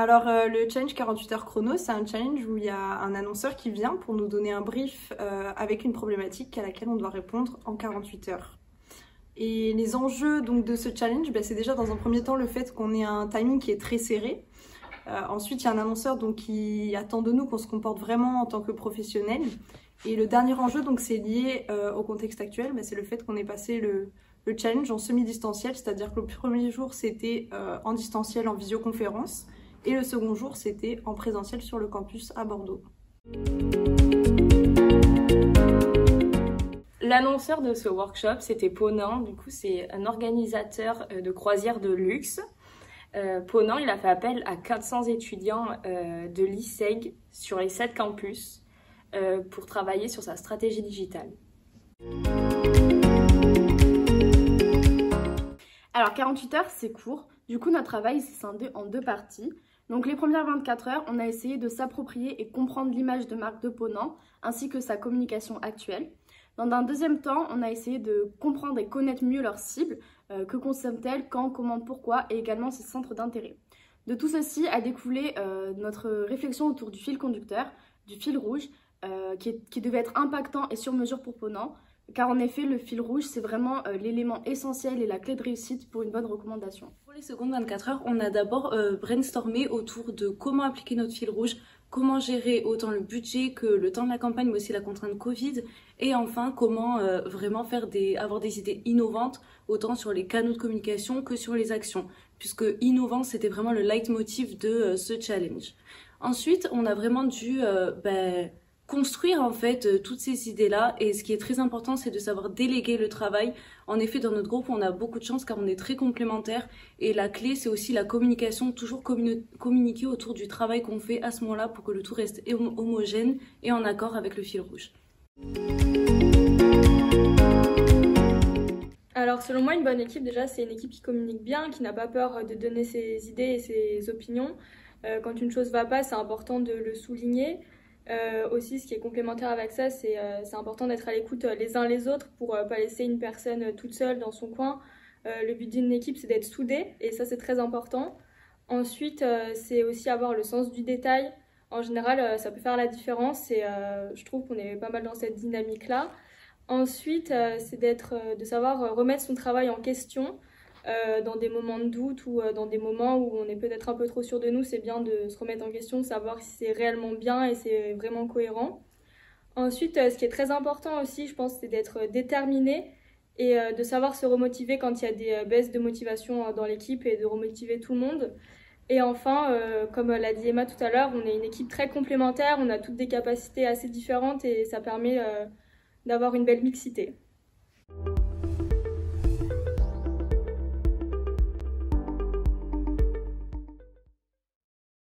Alors le challenge 48 heures chrono, c'est un challenge où il y a un annonceur qui vient pour nous donner un brief avec une problématique à laquelle on doit répondre en 48 heures. Et les enjeux donc, de ce challenge, c'est déjà dans un premier temps le fait qu'on ait un timing qui est très serré. Ensuite, il y a un annonceur donc, qui attend de nous qu'on se comporte vraiment en tant que professionnel. Et le dernier enjeu, donc, c'est lié au contexte actuel, c'est le fait qu'on ait passé le challenge en semi-distanciel, c'est-à-dire que le premier jour, c'était en distanciel, en visioconférence. Et le second jour, c'était en présentiel sur le campus à Bordeaux. L'annonceur de ce workshop, c'était Ponant. Du coup, c'est un organisateur de croisières de luxe. Ponant, il a fait appel à 400 étudiants de l'ISEG sur les 7 campus pour travailler sur sa stratégie digitale. Alors 48 heures, c'est court. Du coup, notre travail s'est scindé en 2 parties. Donc les premières 24 heures, on a essayé de s'approprier et comprendre l'image de marque de Ponant, ainsi que sa communication actuelle. Dans un deuxième temps, on a essayé de comprendre et connaître mieux leurs cibles, que consomment-elles, quand, comment, pourquoi, et également ses centres d'intérêt. De tout ceci a découlé notre réflexion autour du fil conducteur, du fil rouge, qui devait être impactant et sur mesure pour Ponant, car en effet, le fil rouge, c'est vraiment l'élément essentiel et la clé de réussite pour une bonne recommandation. Pour les secondes 24 heures, on a d'abord brainstormé autour de comment appliquer notre fil rouge, comment gérer autant le budget que le temps de la campagne, mais aussi la contrainte Covid, et enfin comment vraiment avoir des idées innovantes, autant sur les canaux de communication que sur les actions, puisque innovant, c'était vraiment le leitmotiv de ce challenge. Ensuite, on a vraiment dû construire en fait toutes ces idées-là, et ce qui est très important, c'est de savoir déléguer le travail. En effet, dans notre groupe, on a beaucoup de chance car on est très complémentaires, et la clé, c'est aussi la communication, toujours communiquer autour du travail qu'on fait à ce moment-là pour que le tout reste homogène et en accord avec le fil rouge. Alors selon moi, une bonne équipe, déjà, c'est une équipe qui communique bien, qui n'a pas peur de donner ses idées et ses opinions. Quand une chose ne va pas, c'est important de le souligner. Aussi, ce qui est complémentaire avec ça, c'est important d'être à l'écoute les uns les autres pour pas laisser une personne toute seule dans son coin. Le but d'une équipe, c'est d'être soudé, et ça, c'est très important. Ensuite, c'est aussi avoir le sens du détail. En général, ça peut faire la différence, et je trouve qu'on est pas mal dans cette dynamique-là. Ensuite, c'est de savoir remettre son travail en question. Dans des moments de doute ou dans des moments où on est peut-être un peu trop sûr de nous, c'est bien de se remettre en question, de savoir si c'est réellement bien et c'est vraiment cohérent. Ensuite, ce qui est très important aussi, je pense, c'est d'être déterminé et de savoir se remotiver quand il y a des baisses de motivation dans l'équipe et de remotiver tout le monde. Et enfin, comme l'a dit Emma tout à l'heure, on est une équipe très complémentaire, on a toutes des capacités assez différentes et ça permet d'avoir une belle mixité.